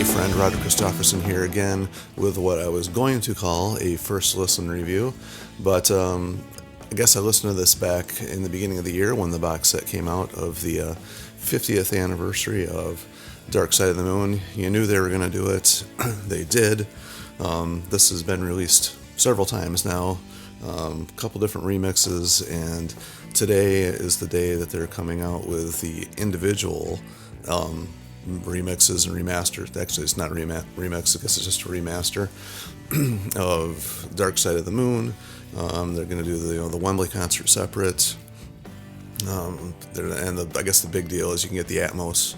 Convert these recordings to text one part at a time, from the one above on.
Hey friend, Roger Christofferson here again with what I was going to call a first listen review, but I guess I listened to this back in the beginning of the year when the box set came out of the 50th anniversary of Dark Side of the Moon. You knew they were going to do it. They did. This has been released several times now, a couple different remixes, and today is the day that they're coming out with the individual remixes and remasters. Actually, it's not a remix, I guess it's just a remaster of Dark Side of the Moon. They're going to do the Wembley concert separate. I guess the big deal is you can get the Atmos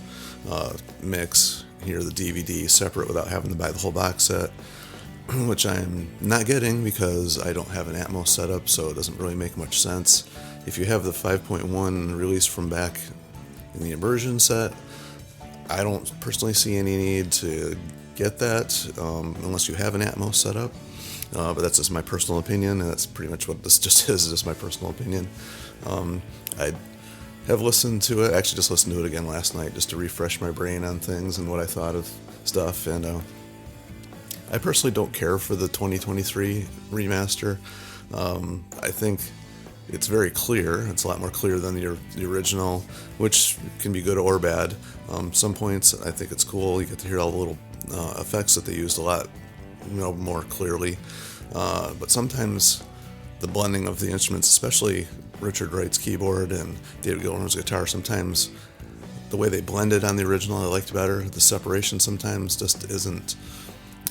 mix here, the DVD separate without having to buy the whole box set, which I'm not getting because I don't have an Atmos setup, so it doesn't really make much sense. If you have the 5.1 release from back in the immersion set, I don't personally see any need to get that unless you have an Atmos setup. But that's just my personal opinion, and that's pretty much what this just is just my personal opinion. I have listened to it, actually just listened to it again last night just to refresh my brain on things and what I thought of stuff, and I personally don't care for the 2023 remaster. I think it's very clear. It's a lot more clear than the original, which can be good or bad. Some points I think it's cool. You get to hear all the little effects that they used a lot, more clearly. But sometimes the blending of the instruments, especially Richard Wright's keyboard and David Gilmour's guitar, sometimes the way they blended on the original I liked better. The separation sometimes just isn't,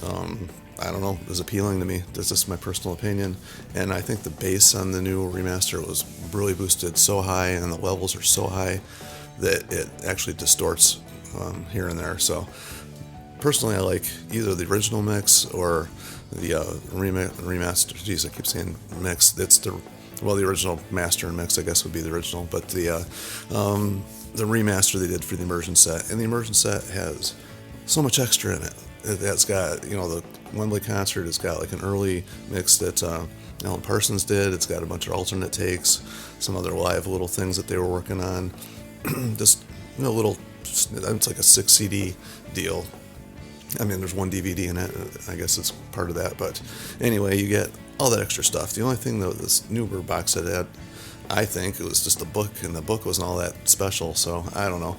I don't know, is appealing to me. That's just my personal opinion. And I think the bass on the new remaster was really boosted so high, and the levels are so high that it actually distorts here and there. So personally, I like either the original mix or the remaster. Geez, I keep saying mix. It's the original master and mix, I guess, would be the original. But the remaster they did for the immersion set, and the immersion set has so much extra in it. It's got, the Wembley concert has got like an early mix that Alan Parsons did. It's got a bunch of alternate takes, some other live little things that they were working on. Just little, it's like a 6 CD deal. I mean, there's one DVD in it. I guess it's part of that. But anyway, you get all that extra stuff. The only thing, though, this newer box set had, I think, it was just the book, and the book wasn't all that special. So I don't know.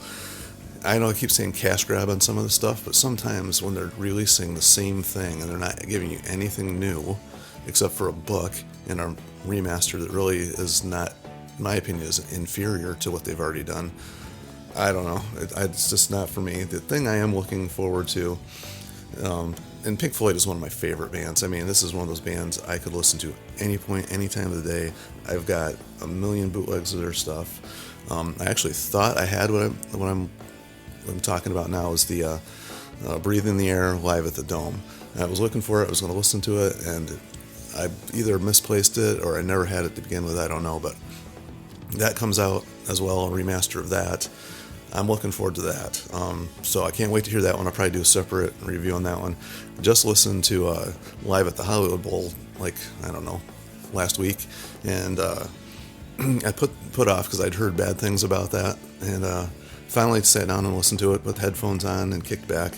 I know I keep saying cash grab on some of the stuff, but sometimes when they're releasing the same thing and they're not giving you anything new except for a book and a remaster that really is not, in my opinion, is inferior to what they've already done, I don't know. It's just not for me. The thing I am looking forward to, and Pink Floyd is one of my favorite bands. I mean, this is one of those bands I could listen to any point, any time of the day. I've got a million bootlegs of their stuff. I actually thought I had what I'm talking about now is the Breathe in the Air live at the Dome. And I was looking for it. I was going to listen to it, and I either misplaced it or I never had it to begin with. I don't know, but that comes out as well, a remaster of that. I'm looking forward to that. So I can't wait to hear that one. I'll probably do a separate review on that one. Just listened to Live at the Hollywood Bowl, last week, and I put off because I'd heard bad things about that, and finally sat down and listened to it with headphones on and kicked back.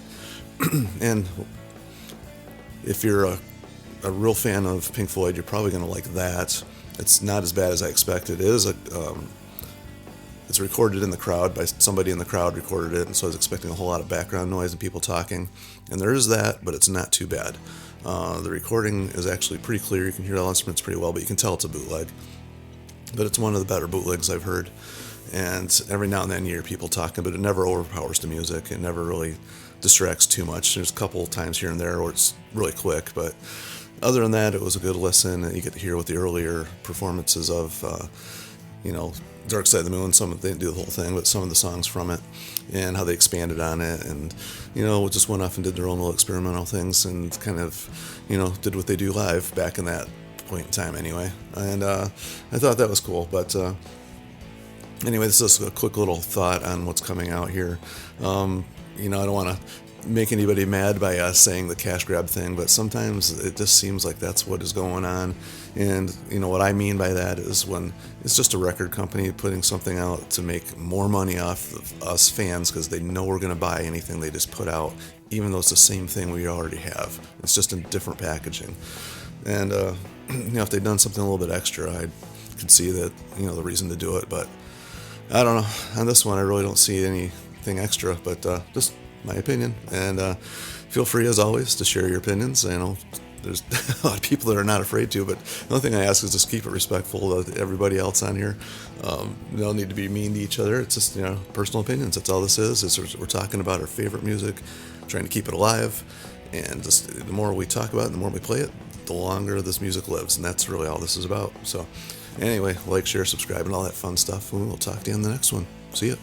And if you're a real fan of Pink Floyd, you're probably going to like that. It's not as bad as I expected. It is it's recorded in the crowd by somebody in the crowd recorded it, and so I was expecting a whole lot of background noise and people talking, and there is that, but it's not too bad. The recording is actually pretty clear. You can hear all instruments pretty well, but you can tell it's a bootleg. But it's one of the better bootlegs I've heard. And every now and then you hear people talking, but it never overpowers the music. It never really distracts too much. There's a couple times here and there where it's really quick, but other than that, it was a good listen. And you get to hear what the earlier performances of, Dark Side of the Moon. They didn't do the whole thing, but some of the songs from it, and how they expanded on it, and just went off and did their own little experimental things, and kind of, did what they do live back in that point in time, anyway. And I thought that was cool, but. Anyway, this is a quick little thought on what's coming out here. I don't want to make anybody mad by us saying the cash grab thing, but sometimes it just seems like that's what is going on. And what I mean by that is when it's just a record company putting something out to make more money off of us fans because they know we're going to buy anything they just put out, even though it's the same thing we already have. It's just in different packaging. And if they'd done something a little bit extra, I could see that the reason to do it. But I don't know. On this one, I really don't see anything extra. But just my opinion. And feel free, as always, to share your opinions. There's a lot of people that are not afraid to, but the only thing I ask is just keep it respectful to everybody else on here. You don't need to be mean to each other. It's just personal opinions. That's all this is we're talking about our favorite music, trying to keep it alive, and just the more we talk about it, the more we play it, the longer this music lives, and that's really all this is about. So anyway, like, share, subscribe, and all that fun stuff, and we'll talk to you in the next one. See ya.